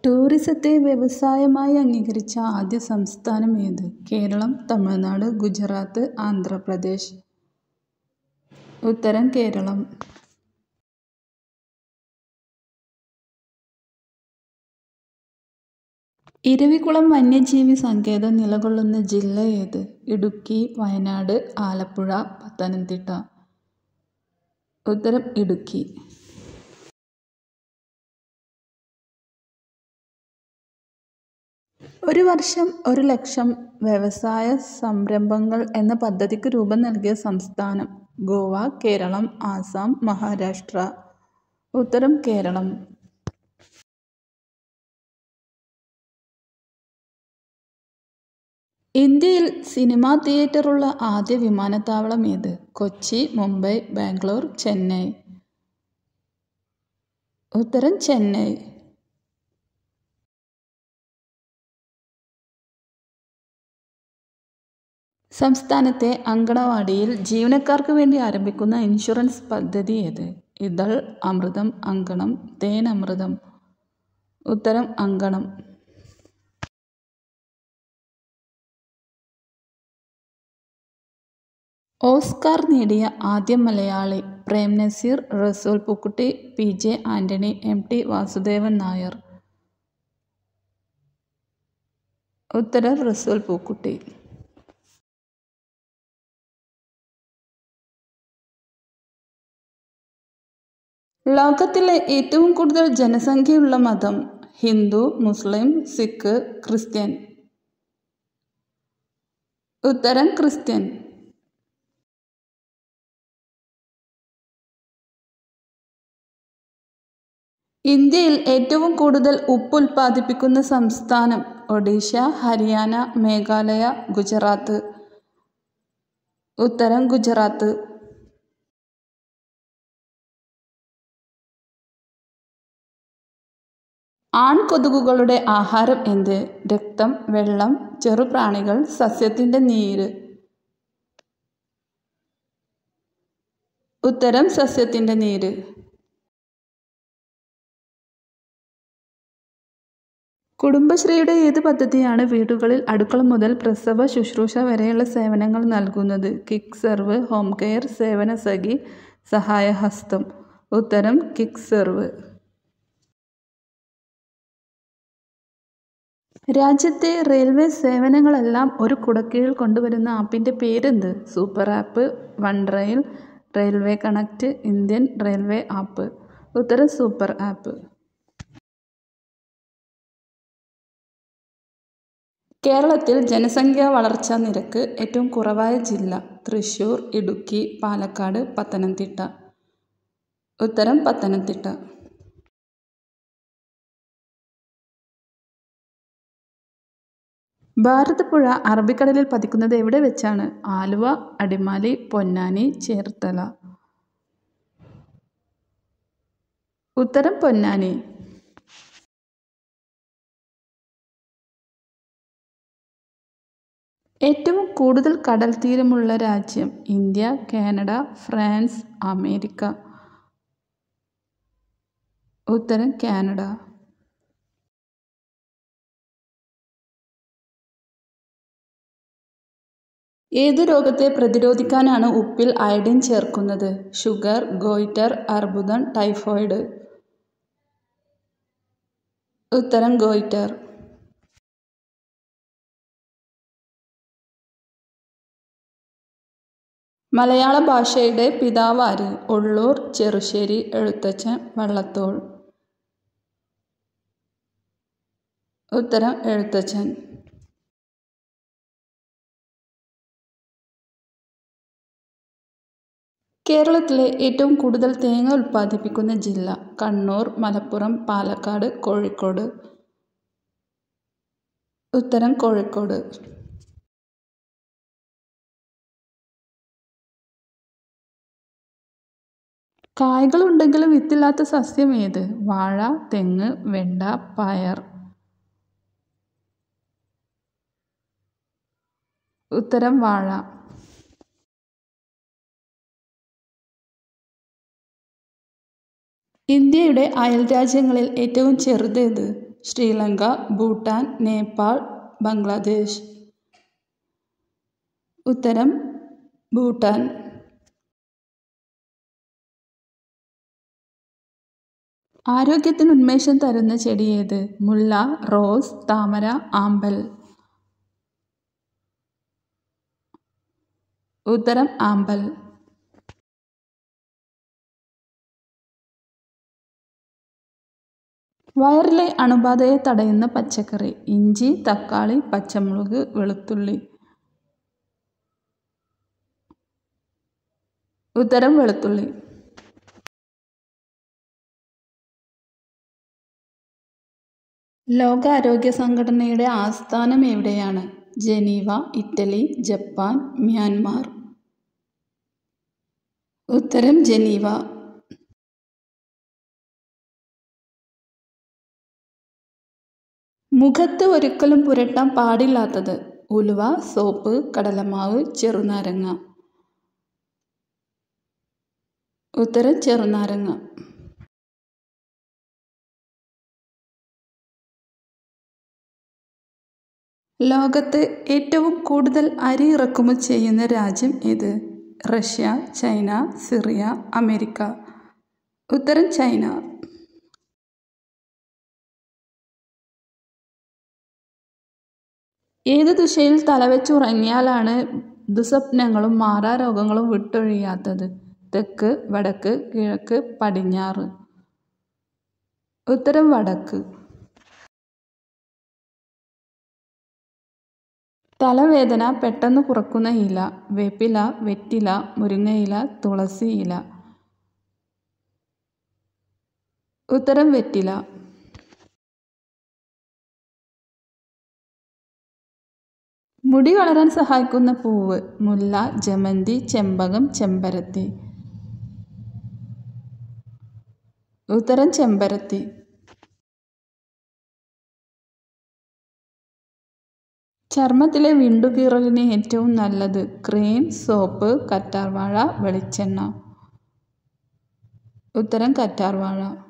ടൂറിസത്തെ വ്യവസായമായി അംഗീകരിച്ച ആദ്യ സംസ്ഥാനം ഏത്? കേരളം, തമിഴ്നാട്, ഗുജറാത്ത്, ആന്ധ്രാപ്രദേശ്. ഉത്തരം കേരളം. ഇരവികുളം വന്യജീവി സങ്കേതം നിലകൊള്ളുന്ന ജില്ല ഏത്? ഇടുക്കി, വയനാട്, ആലപ്പുഴ, പത്തനംതിട്ട. ഉത്തരം ഇടുക്കി. ഒരു വർഷം 1,00,000 വ്യവസായ സംരംഭങ്ങൾ എന്ന പദ്ധതിക്ക് രൂപം നൽകിയ സംസ്ഥാനം? ഗോവ, കേരളം, ആസാം, മഹാരാഷ്ട്ര. ഉത്തരം കേരളം. ഇന്ത്യയിൽ സിനിമാ തിയേറ്ററുള്ള ആദ്യ വിമാനത്താവളം ഏത്? കൊച്ചി, മുംബൈ, ബാംഗ്ലൂർ, ചെന്നൈ. ഉത്തരം ചെന്നൈ. സംസ്ഥാനത്തെ അങ്കണവാടിയിൽ ജീവനക്കാർക്ക് വേണ്ടി ആരംഭിക്കുന്ന ഇൻഷുറൻസ് പദ്ധതി ഏത്? ഇതൾ, അമൃതം, അങ്കണം, തേൻ അമൃതം. ഉത്തരം അങ്കണം. ഓസ്കാർ നേടിയ ആദ്യ മലയാളി? പ്രേം നസീർ, റസൂൽ പൂക്കുട്ടി, PJ ആന്റണി, MT വാസുദേവൻ നായർ. ഉത്തരം റസൂൽ പൂക്കുട്ടി. ലോകത്തിലെ ഏറ്റവും കൂടുതൽ ജനസംഖ്യയുള്ള മതം? ഹിന്ദു, മുസ്ലിം, സിഖ്, ക്രിസ്ത്യൻ. ഉത്തരം ക്രിസ്ത്യൻ. ഇന്ത്യയിൽ ഏറ്റവും കൂടുതൽ ഉപ്പ് ഉൽപ്പാദിപ്പിക്കുന്ന സംസ്ഥാനം? ഒഡീഷ, ഹരിയാന, മേഘാലയ, ഗുജറാത്ത്. ഉത്തരം ഗുജറാത്ത്. ആൺകൊതുകുകളുടെ ആഹാരം എന്ത്? രക്തം, വെള്ളം, ചെറുപ്രാണികൾ, സസ്യത്തിന്റെ നീര്. ഉത്തരം സസ്യത്തിന്റെ നീര്. കുടുംബശ്രീയുടെ ഏത് പദ്ധതിയാണ് വീടുകളിൽ അടുക്കള മുതൽ പ്രസവ ശുശ്രൂഷ വരെയുള്ള സേവനങ്ങൾ നൽകുന്നത്? കിക്ക് സെർവ്, ഹോം കെയർ, സേവന സഖി, സഹായഹസ്തം. ഉത്തരം കിക്ക് സെർവ്. രാജ്യത്തെ റെയിൽവേ സേവനങ്ങളെല്ലാം ഒരു കുടക്കീഴിൽ കൊണ്ടുവരുന്ന ആപ്പിന്റെ പേരെന്ത്? Super app, one rail, railway connect, Indian railway app. ഉത്തരം സൂപ്പർ ആപ്പ്. കേരളത്തിൽ ജനസംഖ്യാ വളർച്ചാ നിരക്ക് ഏറ്റവും കുറവായ ജില്ല? തൃശ്ശൂർ, ഇടുക്കി, പാലക്കാട്, പത്തനംതിട്ട. ഉത്തരം പത്തനംതിട്ട. ഭാരതപ്പുഴ അറബിക്കടലിൽ പതിക്കുന്നത് എവിടെ വെച്ചാണ്? ആലുവ, അടിമാലി, പൊന്നാനി, ചേർത്തല. ഉത്തരം പൊന്നാനി. ഏറ്റവും കൂടുതൽ കടൽ തീരമുള്ള രാജ്യം? India, Canada, France, America. ഉത്തരം കാനഡ. ഏതു രോഗത്തെ പ്രതിരോധിക്കാനാണ് ഉപ്പിൽ അയഡിൻ ചേർക്കുന്നത്? ഷുഗർ, ഗോയിറ്റർ, അർബുദം, ടൈഫോയിഡ്. ഉത്തരം ഗോയിറ്റർ. മലയാള ഭാഷയുടെ പിതാവാര്? ഉള്ളൂർ, ചെറുശ്ശേരി, എഴുത്തച്ഛൻ, വള്ളത്തോൾ. ഉത്തരം എഴുത്തച്ഛൻ. കേരളത്തിലെ ഏറ്റവും കൂടുതൽ തേങ്ങ ഉൽപ്പാദിപ്പിക്കുന്ന ജില്ല? കണ്ണൂർ, മലപ്പുറം, പാലക്കാട്, കോഴിക്കോട്. ഉത്തരം കോഴിക്കോട്. കായ്കളുണ്ടെങ്കിലും വിത്തില്ലാത്ത സസ്യം ഏത്? വാഴ, തെങ്ങ്, വെണ്ട, പയർ. ഉത്തരം വാഴ. ഇന്ത്യയുടെ അയൽരാജ്യങ്ങളിൽ ഏറ്റവും ചെറുതേത്? ശ്രീലങ്ക, ഭൂട്ടാൻ, നേപ്പാൾ, ബംഗ്ലാദേശ്. ഉത്തരം ഭൂട്ടാൻ. ആരോഗ്യത്തിന് ഉന്മേഷം തരുന്ന ചെടി ഏത്? മുല്ല, റോസ്, താമര, ആമ്പൽ. ഉത്തരം ആമ്പൽ. വയറിലെ അണുബാധയെ തടയുന്ന പച്ചക്കറി? ഇഞ്ചി, തക്കാളി, പച്ചമുളക്, വെളുത്തുള്ളി. ഉത്തരം വെളുത്തുള്ളി. ലോകാരോഗ്യ സംഘടനയുടെ ആസ്ഥാനം എവിടെയാണ്? Geneva, Italy, Japan, Myanmar. ഉത്തരം ജനീവ. മുഖത്ത് ഒരിക്കലും പുരട്ടാൻ പാടില്ലാത്തത്? ഉലുവ, സോപ്പ്, കടലമാവ്, ചെറുനാരങ്ങ. ഉത്തരം ചെറുനാരങ്ങ. ലോകത്ത് ഏറ്റവും കൂടുതൽ അരി ഇറക്കുമതി ചെയ്യുന്ന രാജ്യം ഏത്? Russia, China, Syria, America. ഉത്തരം ചൈന. ഏത് ദിശയിൽ തലവെച്ചുറങ്ങിയാലാണ് ദുസ്വപ്നങ്ങളും മാറാരോഗങ്ങളും വിട്ടൊഴിയാത്തത്? തെക്ക്, വടക്ക്, കിഴക്ക്, പടിഞ്ഞാറ്. ഉത്തരം വടക്ക്. തലവേദന പെട്ടെന്ന് കുറക്കുന്ന ഇല? വേപ്പില, വെറ്റില, മുരിങ്ങയില, തുളസി ഇല. ഉത്തരം വെറ്റില. മുടി വളരാൻ സഹായിക്കുന്ന പൂവ്? മുല്ല, ജമന്തി, ചെമ്പകം, ചെമ്പരത്തി. ഉത്തരം ചെമ്പരത്തി. ചർമ്മത്തിലെ വിണ്ടുകീറലിന് ഏറ്റവും നല്ലത്? ക്രീം, സോപ്പ്, കറ്റാർവാഴ, വെളിച്ചെണ്ണ. ഉത്തരം കറ്റാർവാഴ.